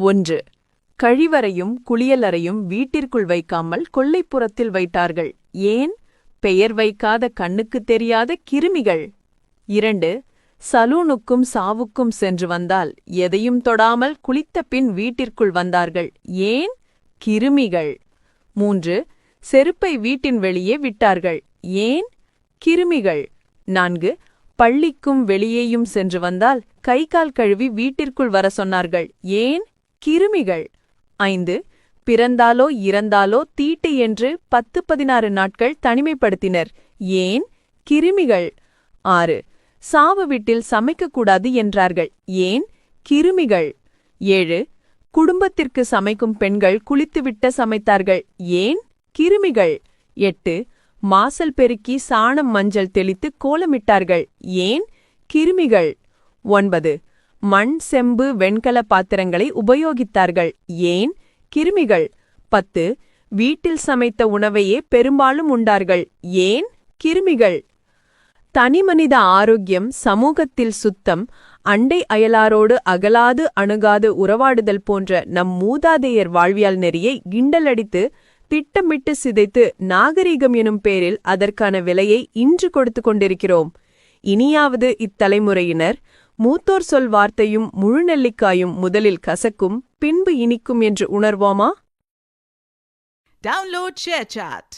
1. கழிவறையும் குளியலறையும் வீட்டிற்குள் வைக்காமல் கொல்லைப்புறத்தில் வைத்தார்கள். ஏன்? பெயர் வைக்காத கண்ணுக்குத் தெரியாத கிருமிகள். 2. சலூனுக்கும் சாவுக்கும் சென்று வந்தால் எதையும் தொடாமல் குளித்த பின் வீட்டிற்குள் வந்தார்கள். ஏன்? கிருமிகள். 3. செருப்பை வீட்டின் வெளியே விட்டார்கள். ஏன்? கிருமிகள். 4. பள்ளிக்கும் வெளியேயும் சென்று வந்தால் கை கால் கழுவி வீட்டிற்குள் வர சொன்னார்கள். ஏன்? கிருமிகள். 5. பிறந்தாலோ இறந்தாலோ தீட்டு என்று 10-16 நாட்கள் தனிமைப்படுத்தினர். ஏன்? கிருமிகள். 6. சாவு வீட்டில் சமைக்கக்கூடாது என்றார்கள். ஏன்? கிருமிகள். 7. குடும்பத்திற்கு சமைக்கும் பெண்கள் குளித்துவிட்ட சமைத்தார்கள். ஏன்? கிருமிகள். 8. மாசல் பெருக்கி சாணம் மஞ்சள் தெளித்து கோலமிட்டார்கள். ஏன்? கிருமிகள். 9. மண் செம்பு வெண்கல பாத்திரங்களை உபயோகித்தார்கள். ஏன்? கிருமிகள். 10. வீட்டில் சமைத்த உணவையே பெரும்பாலும் உண்டார்கள். ஏன்? கிருமிகள். தனிமனித ஆரோக்கியம், சமூகத்தில் சுத்தம், அண்டை அயலாரோடு அகலாது அணுகாது உறவாடுதல் போன்ற நம் மூதாதையர் வாழ்வியல் நெறியை கிண்டலடித்து திட்டமிட்டு சிதைத்து நாகரிகம் எனும் பேரில் அதற்கான விலையை இன்று கொடுத்து கொண்டிருக்கிறோம். இனியாவது இத்தலைமுறையினர் மூத்தோர் சொல் வார்த்தையும் முழுநெல்லிக்காயும் முதலில் கசக்கும் பின்பு இனிக்கும் என்று உணர்வோமா? Download ShareChat.